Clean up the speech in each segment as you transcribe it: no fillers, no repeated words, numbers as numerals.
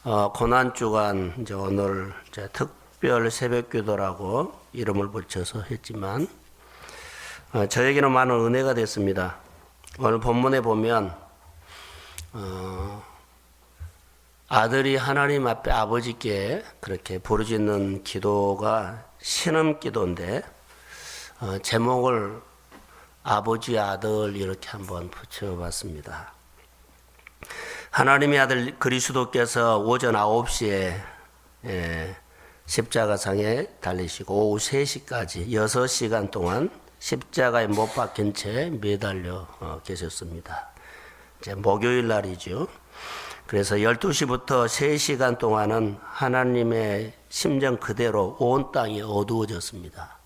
고난주간 이제 오늘 이제 특별 새벽기도라고 이름을 붙여서 했지만 저에게는 많은 은혜가 됐습니다. 오늘 본문에 보면 아들이 하나님 앞에 아버지께 그렇게 부르짖는 기도가 신음기도인데 제목을 아버지 아들 이렇게 한번 붙여봤습니다. 하나님의 아들 그리스도께서 오전 9시에 십자가상에 달리시고 오후 3시까지 6시간 동안 십자가에 못 박힌 채 매달려 계셨습니다. 이제 목요일 날이죠. 그래서 12시부터 3시간 동안은 하나님의 심정 그대로 온 땅이 어두워졌습니다.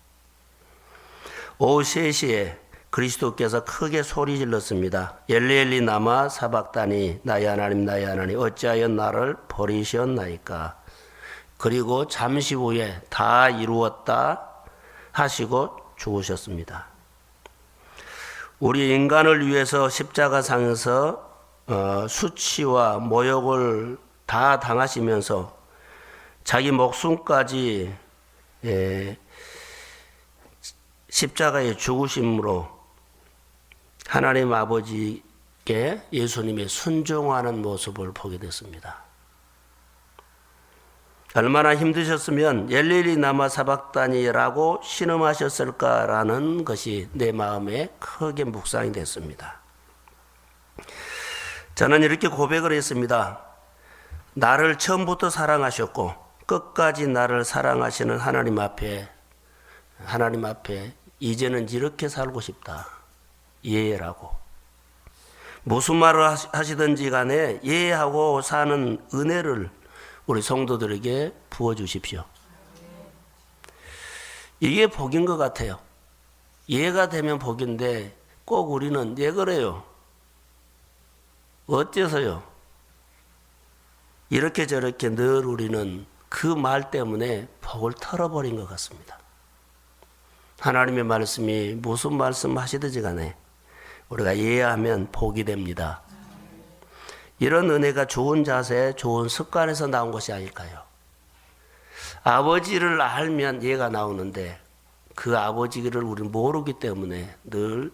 오후 3시에 그리스도께서 크게 소리 질렀습니다. 엘리 엘리 라마 사박다니 나의 하나님 나의 하나님 어찌하여 나를 버리셨나이까. 그리고 잠시 후에 다 이루었다 하시고 죽으셨습니다. 우리 인간을 위해서 십자가상에서 수치와 모욕을 다 당하시면서 자기 목숨까지 십자가에 죽으심으로 하나님 아버지께 예수님의 순종하는 모습을 보게 됐습니다. 얼마나 힘드셨으면 엘리엘리 라마 사박다니라고 신음하셨을까라는 것이 내 마음에 크게 묵상이 됐습니다. 저는 이렇게 고백을 했습니다. 나를 처음부터 사랑하셨고 끝까지 나를 사랑하시는 하나님 앞에 이제는 이렇게 살고 싶다. 예라고. 무슨 말을 하시든지 간에 예하고 사는 은혜를 우리 성도들에게 부어주십시오. 이게 복인 것 같아요. 예가 되면 복인데 꼭 우리는 예 그래요. 어째서요? 이렇게 저렇게 늘 우리는 그 말 때문에 복을 털어버린 것 같습니다. 하나님의 말씀이 무슨 말씀 하시든지 간에 우리가 예하면 복이 됩니다. 이런 은혜가 좋은 자세, 좋은 습관에서 나온 것이 아닐까요? 아버지를 알면 예가 나오는데 그 아버지를 우리는 모르기 때문에 늘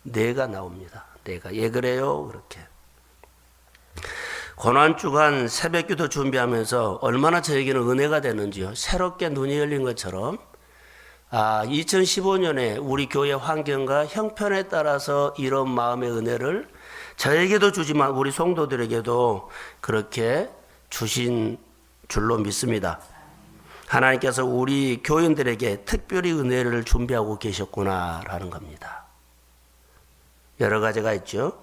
내가 나옵니다. 내가 예 그래요 그렇게. 고난주간 새벽기도 준비하면서 얼마나 저에게는 은혜가 되는지요. 새롭게 눈이 열린 것처럼 2015년에 우리 교회 환경과 형편에 따라서 이런 마음의 은혜를 저에게도 주지만 우리 성도들에게도 그렇게 주신 줄로 믿습니다. 하나님께서 우리 교인들에게 특별히 은혜를 준비하고 계셨구나라는 겁니다. 여러 가지가 있죠.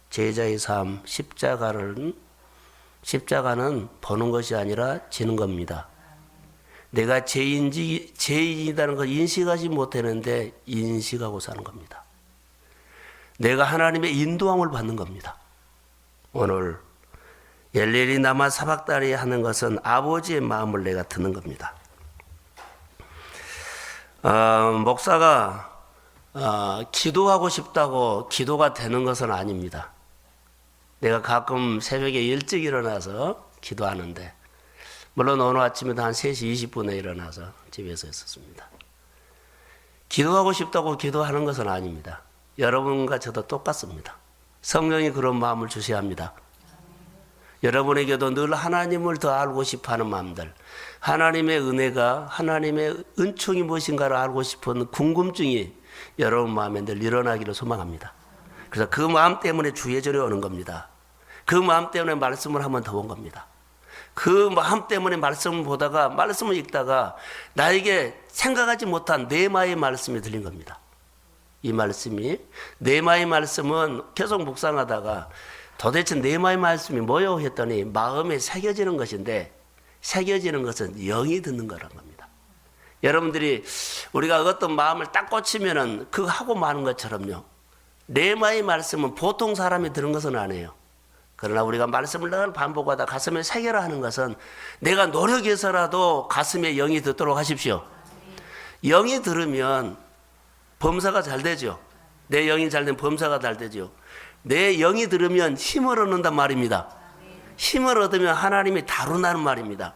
제자의 삶, 십자가는 보는 것이 아니라 지는 겁니다. 내가 죄인이라는 걸 인식하지 못하는데 인식하고 사는 겁니다. 내가 하나님의 인도함을 받는 겁니다. 오늘 엘리엘리 라마 사박다니 하는 것은 아버지의 마음을 내가 듣는 겁니다. 목사가 기도하고 싶다고 기도가 되는 것은 아닙니다. 내가 가끔 새벽에 일찍 일어나서 기도하는데 물론 오늘 아침에도 한 3시 20분에 일어나서 집에서 했었습니다. 기도하고 싶다고 기도하는 것은 아닙니다. 여러분과 저도 똑같습니다. 성령이 그런 마음을 주셔야 합니다. 여러분에게도 늘 하나님을 더 알고 싶어하는 마음들, 하나님의 은혜가 하나님의 은총이 무엇인가를 알고 싶은 궁금증이 여러분 마음에 늘 일어나기를 소망합니다. 그래서 그 마음 때문에 주예절에 오는 겁니다. 그 마음 때문에 말씀을 한 번 더 본 겁니다. 그 마음 때문에 말씀을 보다가 말씀을 읽다가 나에게 생각하지 못한 네마의 말씀이 들린 겁니다. 이 말씀이 네마의 말씀은 계속 묵상하다가 도대체 네마의 말씀이 뭐요 했더니 마음에 새겨지는 것인데 새겨지는 것은 영이 듣는 거란 겁니다. 여러분들이 우리가 어떤 마음을 딱 꽂히면은 그거 하고 마는 것처럼요. 네마의 말씀은 보통 사람이 들은 것은 아니에요. 그러나 우리가 말씀을 늘 반복하다 가슴에 새겨라 하는 것은 내가 노력해서라도 가슴에 영이 듣도록 하십시오. 영이 들으면 범사가 잘 되죠. 내 영이 잘 되면 범사가 잘 되죠. 내 영이 들으면 힘을 얻는단 말입니다. 힘을 얻으면 하나님이 다룬다는 말입니다.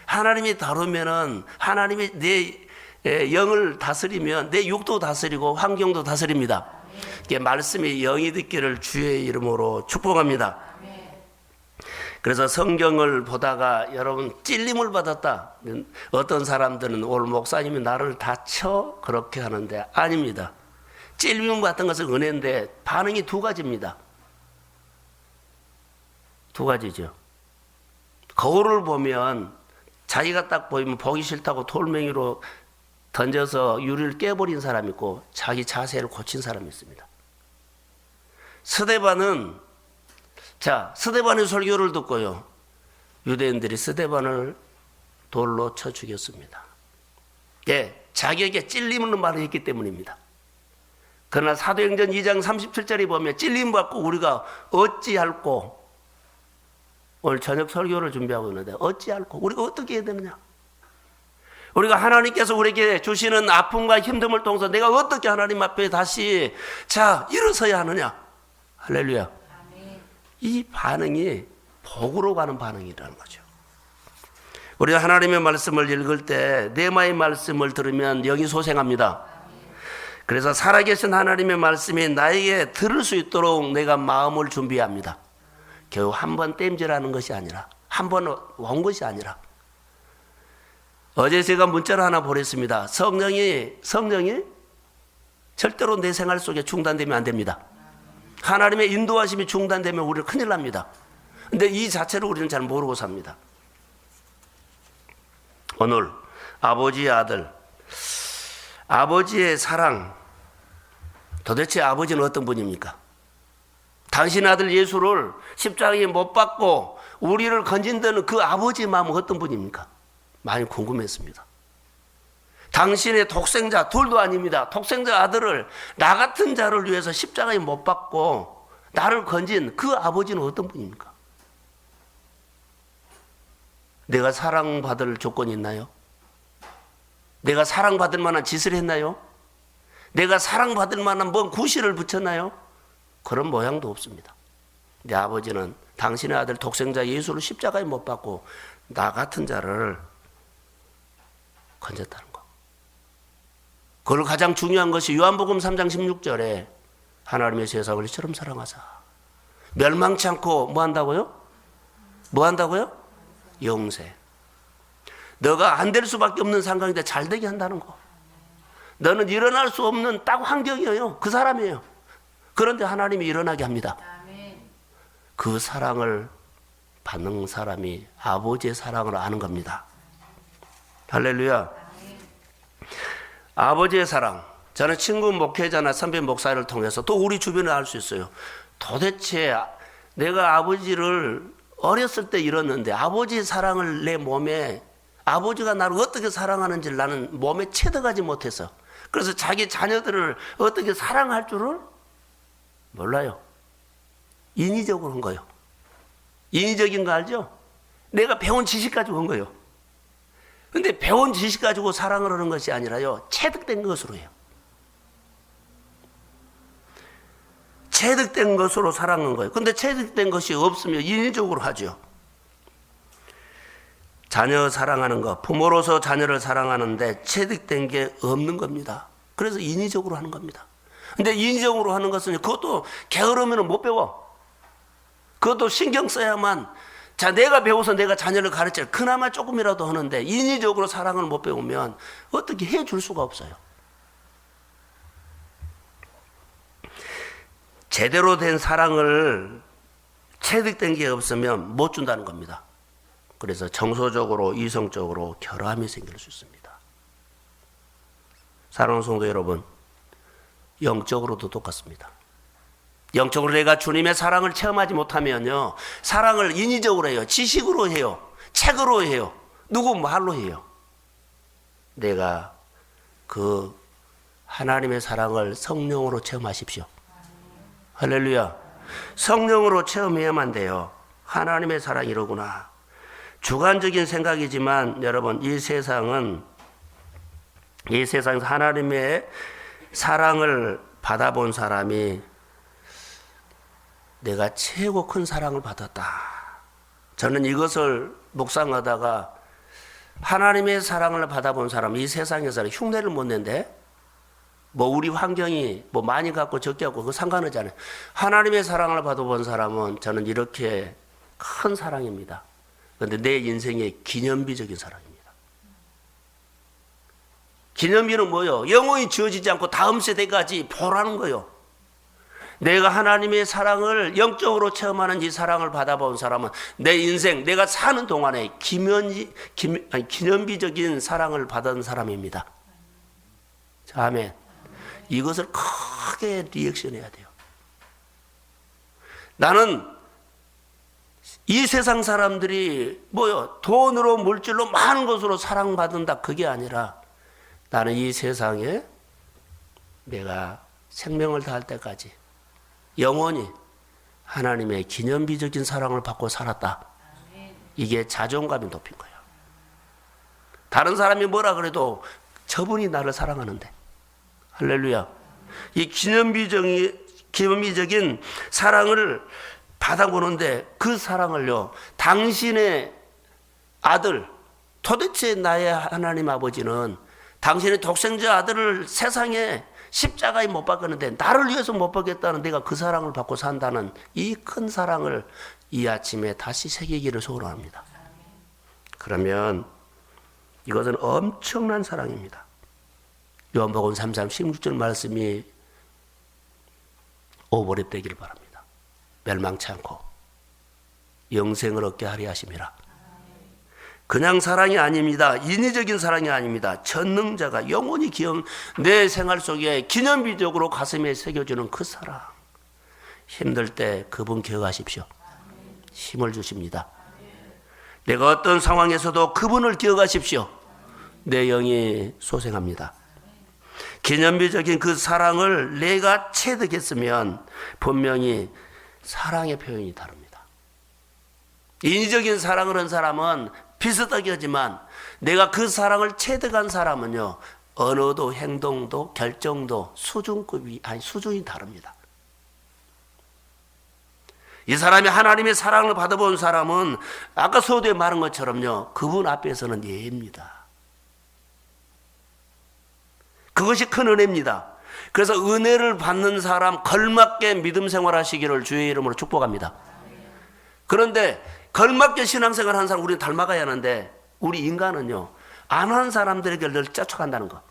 하나님이 다루면은 하나님이 내 영을 다스리면 내 육도 다스리고 환경도 다스립니다. 이게 말씀이 영이 듣기를 주의 이름으로 축복합니다. 그래서 성경을 보다가 여러분 찔림을 받았다. 어떤 사람들은 오늘 목사님이 나를 다쳐 그렇게 하는데 아닙니다. 찔림 받은 것은 은혜인데 반응이 두 가지입니다. 두 가지죠. 거울을 보면 자기가 딱 보이면 보기 싫다고 돌멩이로 던져서 유리를 깨버린 사람이 있고 자기 자세를 고친 사람이 있습니다. 스데반의 설교를 듣고요. 유대인들이 스데반을 돌로 쳐 죽였습니다. 예, 자기에게 찔림을 말을 했기 때문입니다. 그러나 사도행전 2장 37절에 보면 찔림 받고 우리가 어찌할꼬, 오늘 저녁 설교를 준비하고 있는데 어찌할꼬, 우리가 어떻게 해야 되느냐? 우리가 하나님께서 우리에게 주시는 아픔과 힘듦을 통해서 내가 어떻게 하나님 앞에 다시 일어서야 하느냐? 할렐루야. 이 반응이 복으로 가는 반응이라는 거죠. 우리가 하나님의 말씀을 읽을 때 뇌마의 말씀을 들으면 영이 소생합니다. 그래서 살아계신 하나님의 말씀이 나에게 들을 수 있도록 내가 마음을 준비합니다. 겨우 한 번 땜질하는 것이 아니라, 한 번 온 것이 아니라. 어제 제가 문자를 하나 보냈습니다. 성령이 절대로 내 생활 속에 중단되면 안 됩니다. 하나님의 인도하심이 중단되면 우리는 큰일 납니다. 근데 이 자체를 우리는 잘 모르고 삽니다. 오늘 아버지의 아들, 아버지의 사랑, 도대체 아버지는 어떤 분입니까? 당신의 아들 예수를 십자가에 못 박고 우리를 건진다는 그 아버지의 마음은 어떤 분입니까? 많이 궁금했습니다. 당신의 독생자, 둘도 아닙니다. 독생자 아들을 나 같은 자를 위해서 십자가에 못 박고 나를 건진 그 아버지는 어떤 분입니까? 내가 사랑받을 조건이 있나요? 내가 사랑받을 만한 짓을 했나요? 내가 사랑받을 만한 뭔 구실을 붙였나요? 그런 모양도 없습니다. 내 아버지는 당신의 아들 독생자 예수를 십자가에 못 박고 나 같은 자를 건졌다는 거. 그걸 가장 중요한 것이 요한복음 3장 16절에 하나님의 세상을 이처럼 사랑하사 멸망치 않고 뭐 한다고요? 뭐 한다고요? 영생. 너가 안 될 수밖에 없는 상황인데 잘 되게 한다는 거. 너는 일어날 수 없는 딱 환경이에요. 그 사람이에요. 그런데 하나님이 일어나게 합니다. 그 사랑을 받는 사람이 아버지의 사랑을 아는 겁니다. 할렐루야. 아버지의 사랑. 저는 친구 목회자나 선배 목사를 통해서 또 우리 주변에 알 수 있어요. 도대체 내가 아버지를 어렸을 때 잃었는데 아버지의 사랑을 내 몸에, 아버지가 나를 어떻게 사랑하는지를 나는 몸에 채득하지 못해서, 그래서 자기 자녀들을 어떻게 사랑할 줄을 몰라요. 인위적으로 한 거예요. 인위적인 거 알죠? 내가 배운 지식 가지고 한 거예요. 근데 배운 지식 가지고 사랑을 하는 것이 아니라요, 체득된 것으로 해요. 체득된 것으로 사랑한 거예요. 근데 체득된 것이 없으면 인위적으로 하죠. 자녀 사랑하는 거, 부모로서 자녀를 사랑하는데 체득된 게 없는 겁니다. 그래서 인위적으로 하는 겁니다. 근데 인위적으로 하는 것은 그것도 게으르면 못 배워. 그것도 신경 써야만, 내가 배워서 내가 자녀를 가르쳐 그나마 조금이라도 하는데 인위적으로 사랑을 못 배우면 어떻게 해줄 수가 없어요. 제대로 된 사랑을 체득된 게 없으면 못 준다는 겁니다. 그래서 정서적으로, 이성적으로 결함이 생길 수 있습니다. 사랑하는 성도 여러분, 영적으로도 똑같습니다. 영적으로 내가 주님의 사랑을 체험하지 못하면요, 사랑을 인위적으로 해요. 지식으로 해요. 책으로 해요. 누구 말로 해요. 내가 그 하나님의 사랑을 성령으로 체험하십시오. 할렐루야. 성령으로 체험해야만 돼요. 하나님의 사랑이 이러구나. 주관적인 생각이지만 여러분, 이 세상에서 하나님의 사랑을 받아본 사람이 내가 최고 큰 사랑을 받았다. 저는 이것을 묵상하다가 하나님의 사랑을 받아본 사람, 이 세상에서는 흉내를 못 낸대. 뭐 우리 환경이 뭐 많이 갖고 적게 갖고 그거 상관하지 않아요. 하나님의 사랑을 받아본 사람은 저는 이렇게 큰 사랑입니다. 그런데 내 인생의 기념비적인 사랑입니다. 기념비는 뭐요? 영원히 지워지지 않고 다음 세대까지 보라는 거요. 내가 하나님의 사랑을 영적으로 체험하는 이 사랑을 받아본 사람은 내 인생, 내가 사는 동안에 기념비적인 사랑을 받은 사람입니다. 자, 아멘. 이것을 크게 리액션해야 돼요. 나는 이 세상 사람들이 뭐요? 돈으로 물질로 많은 것으로 사랑받는다. 그게 아니라 나는 이 세상에 내가 생명을 다할 때까지 영원히 하나님의 기념비적인 사랑을 받고 살았다. 이게 자존감이 높인 거예요. 다른 사람이 뭐라 그래도 저분이 나를 사랑하는데. 할렐루야. 이 기념비적인 사랑을 받아보는데 그 사랑을요, 당신의 아들, 도대체 나의 하나님 아버지는 당신의 독생자 아들을 세상에 십자가에 못 박았는데 나를 위해서 못 박겠다는 내가 그 사랑을 받고 산다는 이 큰 사랑을 이 아침에 다시 새기기를 소원합니다. 그러면 이것은 엄청난 사랑입니다. 요한복음 3장 16절 말씀이 오버랩되기를 바랍니다. 멸망치 않고 영생을 얻게 하려 하심이라. 그냥 사랑이 아닙니다. 인위적인 사랑이 아닙니다. 전능자가 영원히 내 생활 속에 기념비적으로 가슴에 새겨주는 그 사랑. 힘들 때 그분 기억하십시오. 힘을 주십니다. 내가 어떤 상황에서도 그분을 기억하십시오. 내 영이 소생합니다. 기념비적인 그 사랑을 내가 체득했으면 분명히 사랑의 표현이 다릅니다. 인위적인 사랑을 한 사람은 비슷하게 하지만 내가 그 사랑을 체득한 사람은요, 언어도 행동도 결정도 수준이 다릅니다. 이 사람이 하나님의 사랑을 받아본 사람은 아까 서두에 말한 것처럼요, 그분 앞에서는 예입니다. 그것이 큰 은혜입니다. 그래서 은혜를 받는 사람 걸맞게 믿음 생활하시기를 주의 이름으로 축복합니다. 그런데 걸맞게 신앙생활 하는 사람 우리는 닮아가야 하는데 우리 인간은요, 안 한 사람들에게 늘 쫓아간다는 것.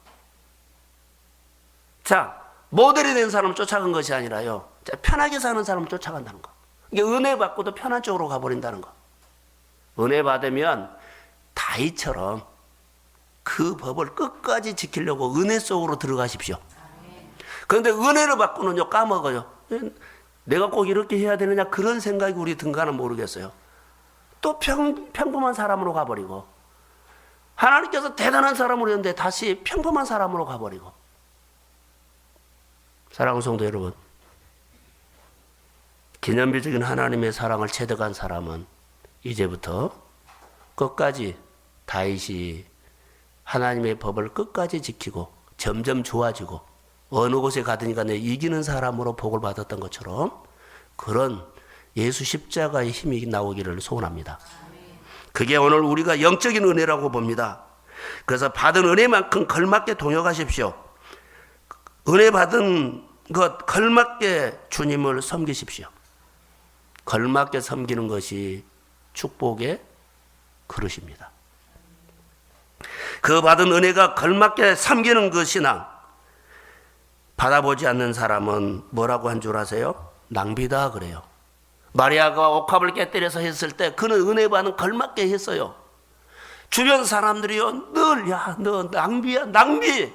자, 모델이 된 사람을 쫓아간 것이 아니라요, 편하게 사는 사람을 쫓아간다는 것. 이게 은혜 받고도 편한 쪽으로 가버린다는 것. 은혜 받으면 다윗처럼 그 법을 끝까지 지키려고 은혜 속으로 들어가십시오. 그런데 은혜를 받고는요, 까먹어요. 내가 꼭 이렇게 해야 되느냐, 그런 생각이 우리 든가는 모르겠어요. 또 평범한 사람으로 가버리고, 하나님께서 대단한 사람으로 했는데 다시 평범한 사람으로 가버리고. 사랑하는 성도 여러분, 기념비적인 하나님의 사랑을 체득한 사람은 이제부터 끝까지 다윗이 하나님의 법을 끝까지 지키고 점점 좋아지고 어느 곳에 가든가 내 이기는 사람으로 복을 받았던 것처럼 그런 예수 십자가의 힘이 나오기를 소원합니다. 그게 오늘 우리가 영적인 은혜라고 봅니다. 그래서 받은 은혜만큼 걸맞게 동역하십시오. 은혜 받은 것 걸맞게 주님을 섬기십시오. 걸맞게 섬기는 것이 축복의 그릇입니다. 그 받은 은혜가 걸맞게 섬기는 그 신앙, 받아보지 않는 사람은 뭐라고 한 줄 아세요? 낭비다 그래요. 마리아가 옥합을 깨뜨려서 했을 때 그는 은혜 받은 걸맞게 했어요. 주변 사람들이요, 늘 너 낭비야, 낭비.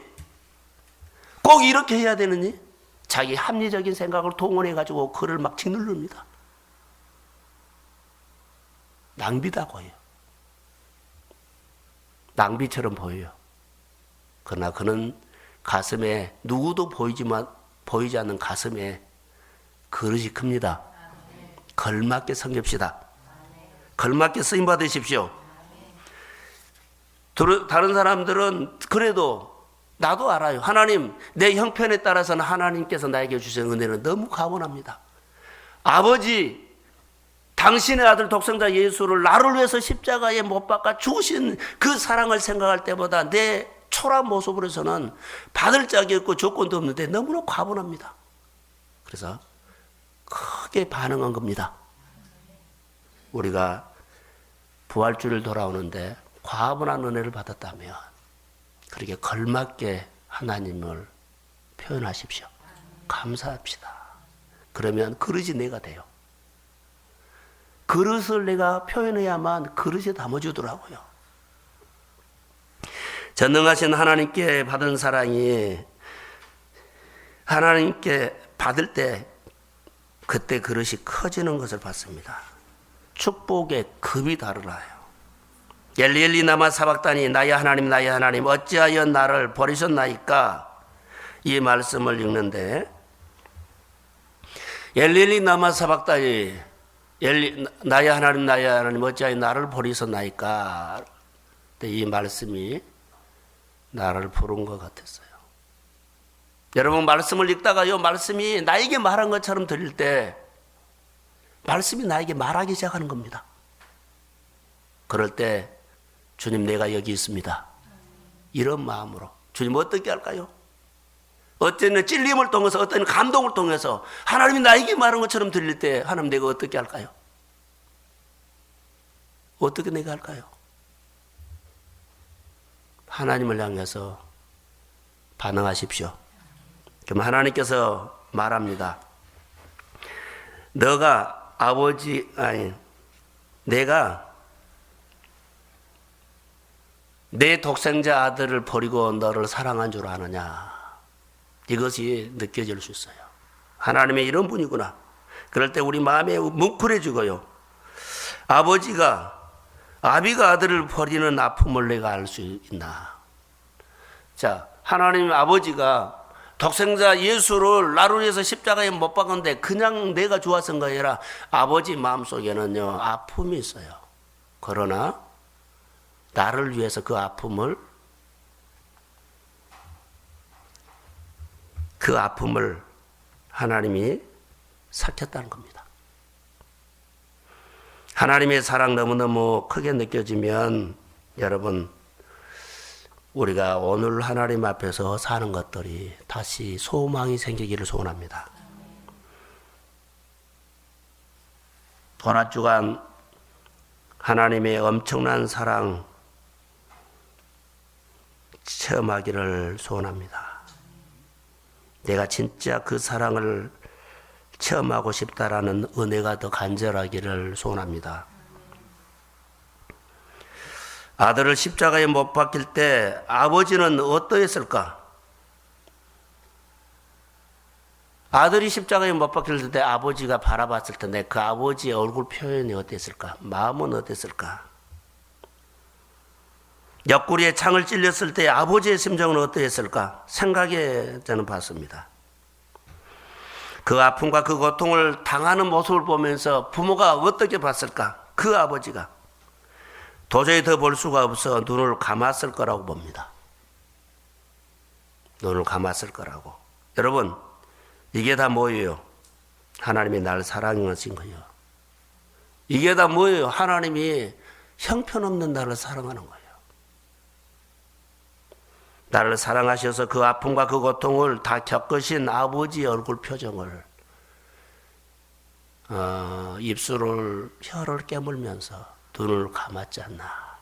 꼭 이렇게 해야 되느니? 자기 합리적인 생각을 동원해가지고 그를 막 짓누릅니다. 낭비다고 해요. 낭비처럼 보여요. 그러나 그는 가슴에, 누구도 보이지 않는 가슴에 그릇이 큽니다. 걸맞게 섬깁시다. 걸맞게 쓰임 받으십시오. 다른 사람들은 그래도 나도 알아요. 하나님, 내 형편에 따라서는 하나님께서 나에게 주신 은혜는 너무 가원합니다. 아버지 당신의 아들 독생자 예수를 나를 위해서 십자가에 못 박아 죽으신 그 사랑을 생각할 때보다 내 초라한 모습으로서는 받을 짝이 없고 조건도 없는데 너무나 과분합니다. 그래서 크게 반응한 겁니다. 우리가 부활주를 돌아오는데 과분한 은혜를 받았다면 그렇게 걸맞게 하나님을 표현하십시오. 감사합시다. 그러면 그릇이 내가 돼요. 그릇을 내가 표현해야만 그릇이 담아주더라고요. 전능하신 하나님께 받은 사랑이 하나님께 받을 때 그때 그릇이 커지는 것을 봤습니다. 축복의 급이 다르나요. 엘리엘리 나마 사박다니 나의 하나님 어찌하여 나를 버리셨나이까. 이 말씀을 읽는데 엘리엘리 나마 사박다니 나의 하나님 어찌하여 나를 버리셨나이까. 이 말씀이 나를 부른 것 같았어요. 여러분 말씀을 읽다가요 말씀이 나에게 말한 것처럼 들릴 때 말씀이 나에게 말하기 시작하는 겁니다. 그럴 때 주님 내가 여기 있습니다. 이런 마음으로 주님 어떻게 할까요? 어떤 찔림을 통해서 어떤 감동을 통해서 하나님이 나에게 말한 것처럼 들릴 때 하나님 내가 어떻게 할까요? 어떻게 내가 할까요? 하나님을 향해서 반응하십시오. 그럼 하나님께서 말합니다. 내가 내 독생자 아들을 버리고 너를 사랑한 줄 아느냐. 이것이 느껴질 수 있어요. 하나님의 이런 분이구나. 그럴 때 우리 마음이 뭉클해지고요. 아비가 아들을 버리는 아픔을 내가 알 수 있나. 자, 하나님 아버지가 독생자 예수를 나를 위해서 십자가에 못 박았는데 그냥 내가 좋아서인 거 아니라 아버지 마음속에는요 아픔이 있어요. 그러나 나를 위해서 그 아픔을 하나님이 삭혔다는 겁니다. 하나님의 사랑 너무너무 크게 느껴지면 여러분 우리가 오늘 하나님 앞에서 사는 것들이 다시 소망이 생기기를 소원합니다. 돈 한 주간 하나님의 엄청난 사랑 체험하기를 소원합니다. 내가 진짜 그 사랑을 체험하고 싶다라는 은혜가 더 간절하기를 소원합니다. 아들을 십자가에 못 박힐 때 아버지는 어떠했을까? 아들이 십자가에 못 박힐 때 아버지가 바라봤을 때 그 아버지의 얼굴 표현이 어땠을까? 마음은 어땠을까? 옆구리에 창을 찔렸을 때 아버지의 심정은 어떠했을까? 생각에 저는 봤습니다. 그 아픔과 그 고통을 당하는 모습을 보면서 부모가 어떻게 봤을까? 그 아버지가 도저히 더 볼 수가 없어 눈을 감았을 거라고 봅니다. 눈을 감았을 거라고. 여러분, 이게 다 뭐예요? 하나님이 나를 사랑하신 거예요. 이게 다 뭐예요? 하나님이 형편없는 나를 사랑하는 거예요. 나를 사랑하셔서 그 아픔과 그 고통을 다 겪으신 아버지의 얼굴 표정을 혀를 깨물면서 눈을 감았지 않나.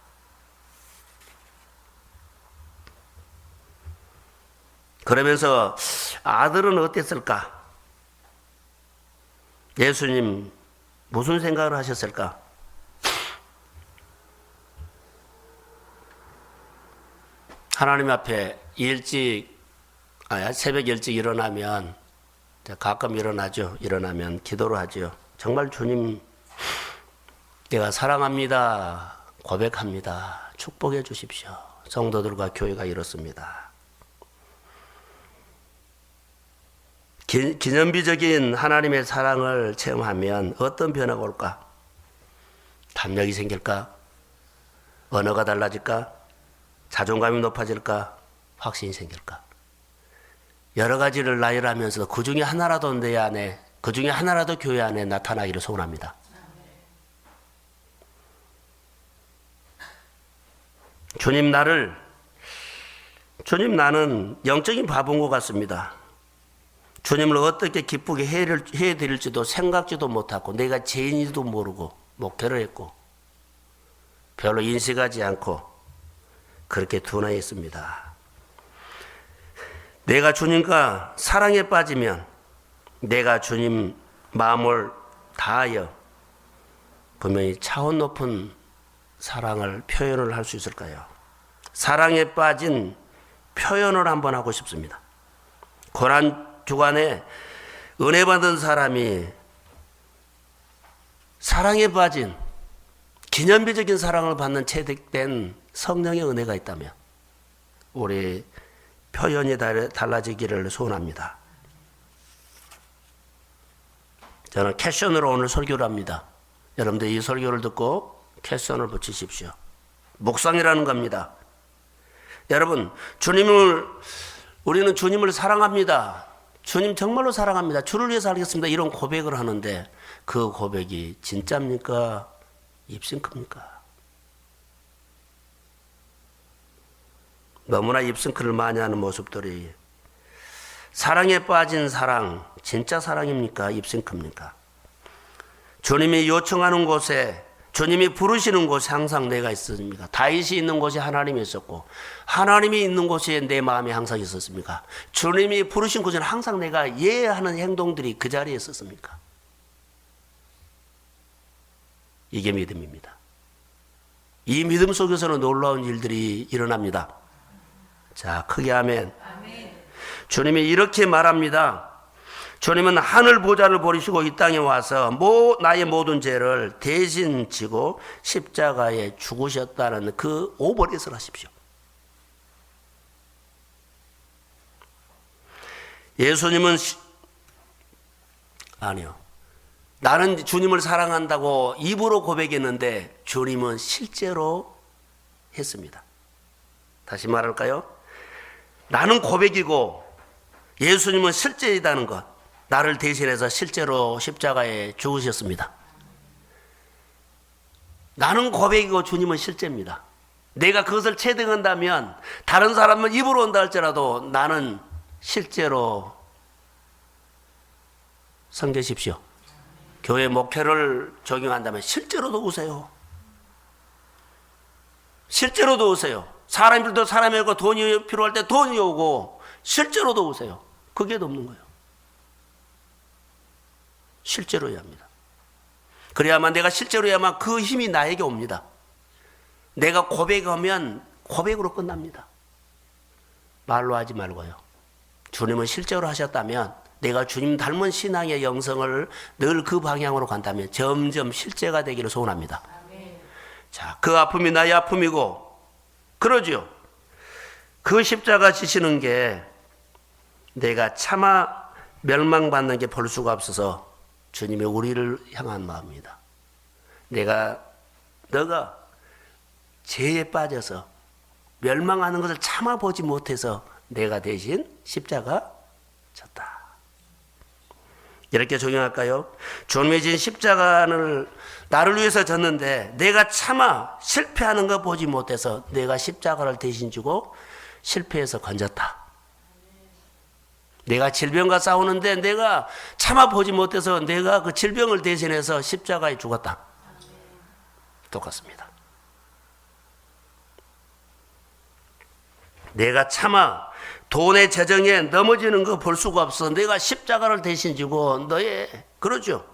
그러면서 아들은 어땠을까? 예수님 무슨 생각을 하셨을까? 하나님 앞에 새벽 일찍 일어나면 가끔 일어나면 기도를 하죠. 정말 주님 내가 사랑합니다. 고백합니다. 축복해 주십시오. 성도들과 교회가 이렇습니다. 기념비적인 하나님의 사랑을 체험하면 어떤 변화가 올까? 담력이 생길까? 언어가 달라질까? 자존감이 높아질까? 확신이 생길까? 여러 가지를 나열하면서 그 중에 하나라도 교회 안에 나타나기를 소원합니다. 주님 나는 영적인 바본 것 같습니다. 주님을 어떻게 기쁘게 해드릴지도 생각지도 못하고 내가 죄인지도 모르고 목회를 했고 별로 인식하지 않고 그렇게 둔화했습니다. 내가 주님과 사랑에 빠지면 내가 주님 마음을 다하여 분명히 차원 높은 사랑을 표현을 할 수 있을까요? 사랑에 빠진 표현을 한번 하고 싶습니다. 고난 주간에 은혜 받은 사람이 사랑에 빠진 기념비적인 사랑을 받는 체득된 성령의 은혜가 있다면 우리 표현이 달라지기를 소원합니다. 저는 캐션으로 오늘 설교를 합니다. 여러분들 이 설교를 듣고 캐션을 붙이십시오. 묵상이라는 겁니다. 여러분, 우리는 주님을 사랑합니다. 주님 정말로 사랑합니다. 주를 위해서 살겠습니다. 이런 고백을 하는데 그 고백이 진짜입니까? 입싱크입니까? 너무나 입싱크를 많이 하는 모습들이 사랑에 빠진 사랑, 진짜 사랑입니까? 입싱크입니까? 주님이 요청하는 곳에 주님이 부르시는 곳에 항상 내가 있었습니까? 다윗이 있는 곳에 하나님이 있었고 하나님이 있는 곳에 내 마음이 항상 있었습니까? 주님이 부르신 곳에는 항상 내가 예하는 행동들이 그 자리에 있었습니까? 이게 믿음입니다. 이 믿음 속에서는 놀라운 일들이 일어납니다. 자, 크게 아멘. 주님이 이렇게 말합니다. 주님은 하늘 보좌를 버리시고 이 땅에 와서 나의 모든 죄를 대신 지고 십자가에 죽으셨다는 그 오버렛을 하십시오. 예수님은 아니요. 나는 주님을 사랑한다고 입으로 고백했는데 주님은 실제로 했습니다. 다시 말할까요? 나는 고백이고 예수님은 실제이다는 것. 나를 대신해서 실제로 십자가에 죽으셨습니다. 나는 고백이고 주님은 실제입니다. 내가 그것을 체득한다면 다른 사람은 입으로 온다 할지라도 나는 실제로 섬기십시오. 교회 목회를 적용한다면 실제로도 오세요. 실제로도 오세요. 사람들도 사람이 오고 돈이 필요할 때 돈이 오고 실제로도 오세요. 그게 없는 거예요. 실제로 해야 합니다. 그래야만 내가 실제로 해야만 그 힘이 나에게 옵니다. 내가 고백하면 고백으로 끝납니다. 말로 하지 말고요. 주님은 실제로 하셨다면 내가 주님 닮은 신앙의 영성을 늘 그 방향으로 간다면 점점 실제가 되기를 소원합니다. 자, 그 아픔이 나의 아픔이고 그러죠. 그 십자가 지시는 게 내가 차마 멸망받는 게 볼 수가 없어서 주님이 우리를 향한 마음입니다. 너가 죄에 빠져서 멸망하는 것을 참아보지 못해서 내가 대신 십자가 졌다. 이렇게 적용할까요? 주님이 진 십자가를 나를 위해서 졌는데 내가 차마 실패하는 거 보지 못해서 내가 십자가를 대신 지고 실패해서 건졌다. 내가 질병과 싸우는데 내가 참아보지 못해서 내가 그 질병을 대신해서 십자가에 죽었다. 똑같습니다. 내가 차마 돈의 재정에 넘어지는 거 볼 수가 없어. 내가 십자가를 대신 지고 그러죠.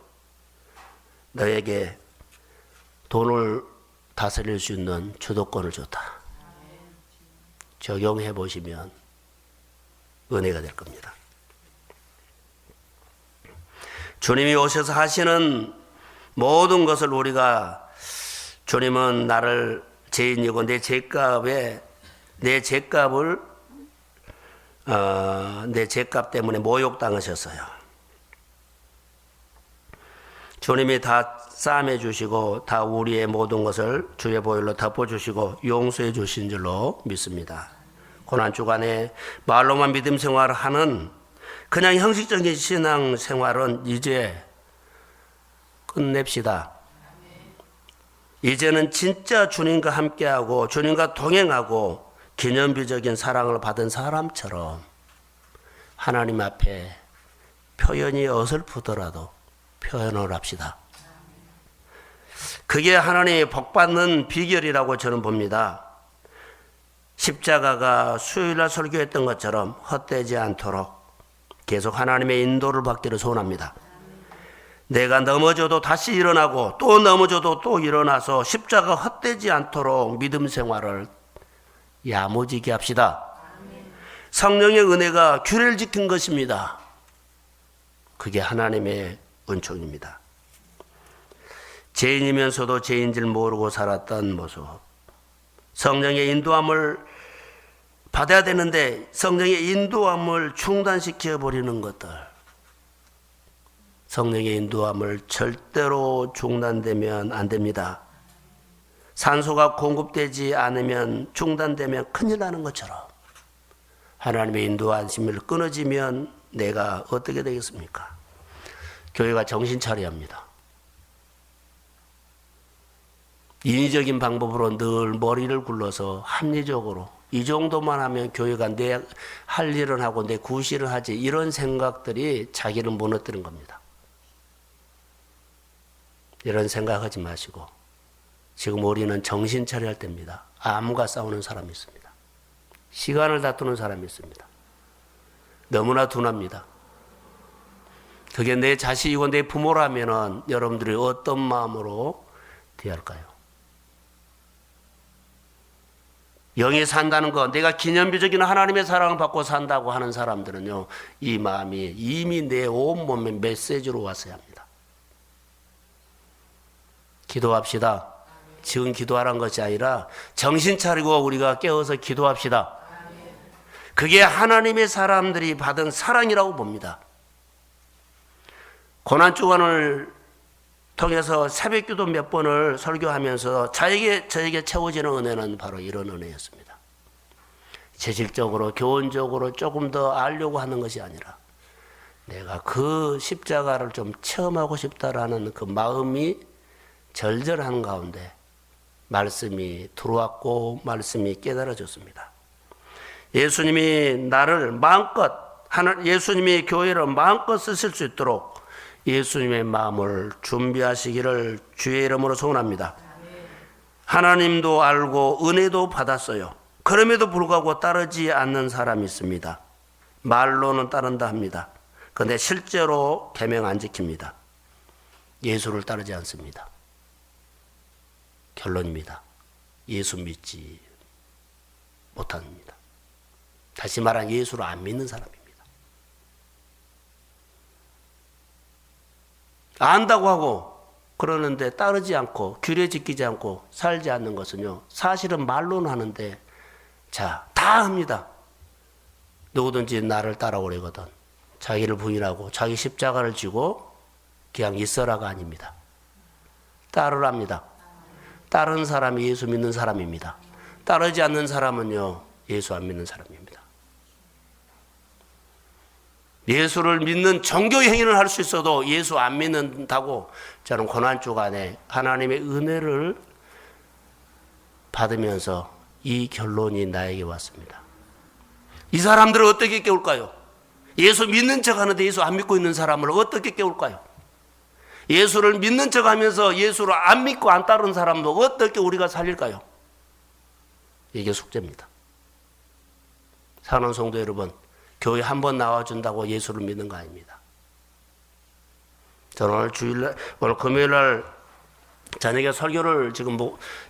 너에게 돈을 다스릴 수 있는 주도권을 줬다. 적용해 보시면 은혜가 될 겁니다. 주님이 오셔서 하시는 모든 것을 우리가 주님은 나를 죄인이고 내 죄값 때문에 모욕당하셨어요. 주님이 다 싸매 주시고 다 우리의 모든 것을 주의 보혈로 덮어 주시고 용서해 주신 줄로 믿습니다. 고난 주간에 말로만 믿음 생활을 하는 그냥 형식적인 신앙 생활은 이제 끝냅시다. 이제는 진짜 주님과 함께하고 주님과 동행하고 기념비적인 사랑을 받은 사람처럼 하나님 앞에 표현이 어설프더라도 표현을 합시다. 그게 하나님의 복받는 비결이라고 저는 봅니다. 십자가가 수요일날 설교했던 것처럼 헛되지 않도록 계속 하나님의 인도를 받기를 소원합니다. 내가 넘어져도 다시 일어나고 또 넘어져도 또 일어나서 십자가 헛되지 않도록 믿음 생활을 야무지게 합시다. 성령의 은혜가 규례를 지킨 것입니다. 그게 하나님의 은총입니다. 죄인이면서도 죄인 줄 모르고 살았던 모습, 성령의 인도함을 받아야 되는데 성령의 인도함을 중단시켜 버리는 것들, 성령의 인도함을 절대로 중단되면 안 됩니다. 산소가 공급되지 않으면 중단되면 큰일 나는 것처럼 하나님의 인도하심을 끊어지면 내가 어떻게 되겠습니까? 교회가 정신 차려야 합니다. 인위적인 방법으로 늘 머리를 굴러서 합리적으로 이 정도만 하면 교회가 내 할 일은 하고 내 구실을 하지, 이런 생각들이 자기를 무너뜨리는 겁니다. 이런 생각하지 마시고 지금 우리는 정신 차려야 할 때입니다. 암과 싸우는 사람이 있습니다. 시간을 다투는 사람이 있습니다. 너무나 둔합니다. 그게 내 자식이고 내 부모라면은 여러분들이 어떤 마음으로 대할까요? 영이 산다는 것, 내가 기념비적인 하나님의 사랑을 받고 산다고 하는 사람들은요, 이 마음이 이미 내 온몸에 메시지로 왔어야 합니다. 기도합시다. 지금 기도하라는 것이 아니라 정신 차리고 우리가 깨어서 기도합시다. 그게 하나님의 사람들이 받은 사랑이라고 봅니다. 고난주간을 통해서 새벽기도 몇 번을 설교하면서 저에게 채워지는 은혜는 바로 이런 은혜였습니다. 재질적으로 교훈적으로 조금 더 알려고 하는 것이 아니라 내가 그 십자가를 좀 체험하고 싶다라는 그 마음이 절절한 가운데 말씀이 들어왔고 말씀이 깨달아졌습니다. 예수님이 나를 마음껏, 예수님이 교회를 마음껏 쓰실 수 있도록 예수님의 마음을 준비하시기를 주의 이름으로 소원합니다. 하나님도 알고 은혜도 받았어요. 그럼에도 불구하고 따르지 않는 사람이 있습니다. 말로는 따른다 합니다. 그런데 실제로 계명 안 지킵니다. 예수를 따르지 않습니다. 결론입니다. 예수 믿지 못합니다. 다시 말하면 예수를 안 믿는 사람입니다. 안다고 하고 그러는데 따르지 않고 규례 지키지 않고 살지 않는 것은요, 사실은 말로는 하는데 다 합니다. 누구든지 나를 따라오려거든 자기를 부인하고 자기 십자가를 지고 그냥 있어라가 아닙니다. 따르랍니다. 따르는 사람이 예수 믿는 사람입니다. 따르지 않는 사람은요, 예수 안 믿는 사람입니다. 예수를 믿는 종교 행위를 할 수 있어도 예수 안 믿는다고 저는 고난주간에 하나님의 은혜를 받으면서 이 결론이 나에게 왔습니다. 이 사람들을 어떻게 깨울까요? 예수 믿는 척 하는데 예수 안 믿고 있는 사람을 어떻게 깨울까요? 예수를 믿는 척 하면서 예수를 안 믿고 안 따르는 사람도 어떻게 우리가 살릴까요? 이게 숙제입니다. 사랑하는 성도 여러분, 교회 한 번 나와준다고 예수를 믿는 거 아닙니다. 저는 오늘 금요일날 저녁에 설교를 지금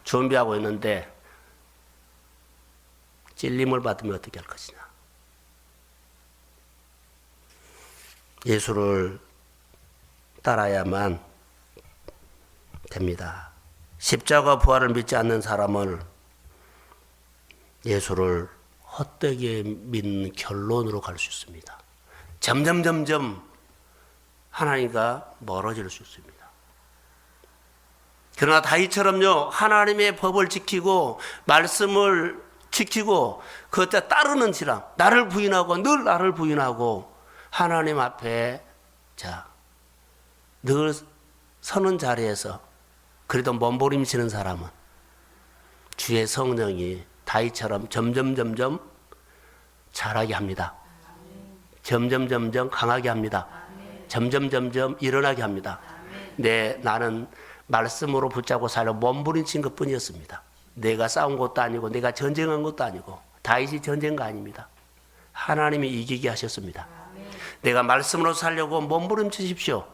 준비하고 있는데 찔림을 받으면 어떻게 할 것이냐. 예수를 따라야만 됩니다. 십자가 부활을 믿지 않는 사람을 예수를 헛되게 믿는 결론으로 갈 수 있습니다. 점점 하나님과 멀어질 수 있습니다. 그러나 다윗처럼요, 하나님의 법을 지키고 말씀을 지키고 그것에 따르는지라 나를 부인하고 늘 나를 부인하고 하나님 앞에 늘 서는 자리에서 그래도 몸부림치는 사람은 주의 성령이 다윗처럼 점점 잘하게 합니다. 점점 강하게 합니다. 점점 일어나게 합니다. 나는 말씀으로 붙잡고 살려 몸부림친 것뿐이었습니다. 내가 싸운 것도 아니고 내가 전쟁한 것도 아니고 다윗이 전쟁가 아닙니다. 하나님이 이기게 하셨습니다. 내가 말씀으로 살려고 몸부림치십시오.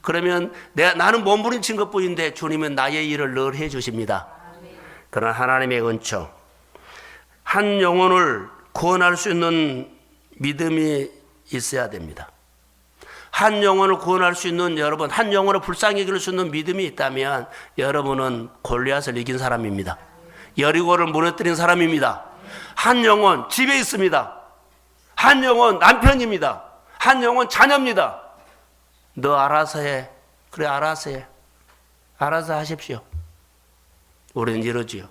그러면 나는 몸부림친 것뿐인데 주님은 나의 일을 늘 해주십니다. 그러나 하나님의 은총, 한 영혼을 구원할 수 있는 믿음이 있어야 됩니다. 한 영혼을 구원할 수 있는 여러분, 한 영혼을 불쌍히 여길 수 있는 믿음이 있다면 여러분은 골리앗을 이긴 사람입니다. 여리고를 무너뜨린 사람입니다. 한 영혼 집에 있습니다. 한 영혼 남편입니다. 한 영혼 자녀입니다. 너 알아서 해. 그래, 알아서 해. 알아서 하십시오. 우리는 이러지요.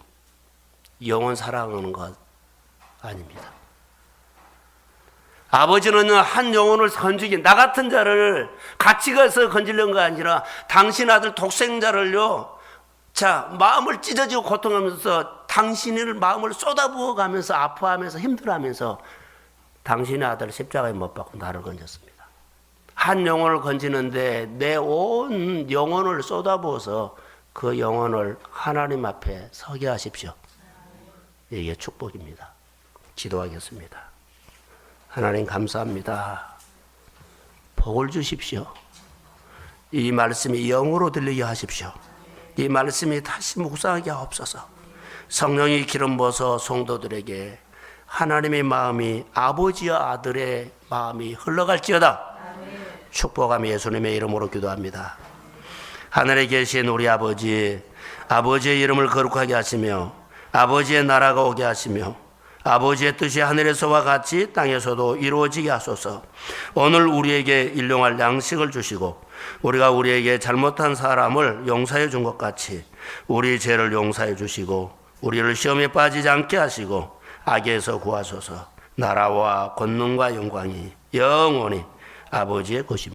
영혼 사랑하는 것 아닙니다. 아버지는 한 영혼을 건지기, 나 같은 자를 같이 가서 건지려는 거 아니라 당신 아들 독생자를요, 마음을 찢어지고 고통하면서 당신의 마음을 쏟아부어 가면서 아파하면서 힘들어하면서 당신의 아들 십자가에 못 박고 나를 건졌습니다. 한 영혼을 건지는데 내 온 영혼을 쏟아부어서 그 영혼을 하나님 앞에 서게 하십시오. 이게 축복입니다. 기도하겠습니다. 하나님 감사합니다. 복을 주십시오. 이 말씀이 영으로 들리게 하십시오. 이 말씀이 다시 묵상하게 하옵소서. 성령이 기름 부어서 성도들에게 하나님의 마음이 아버지와 아들의 마음이 흘러갈지어다. 축복하며 예수님의 이름으로 기도합니다. 하늘에 계신 우리 아버지, 아버지의 이름을 거룩하게 하시며 아버지의 나라가 오게 하시며 아버지의 뜻이 하늘에서와 같이 땅에서도 이루어지게 하소서. 오늘 우리에게 일용할 양식을 주시고 우리가 우리에게 잘못한 사람을 용서해 준 것 같이 우리 죄를 용서해 주시고 우리를 시험에 빠지지 않게 하시고 악에서 구하소서. 나라와 권능과 영광이 영원히 아버지의 것입니다.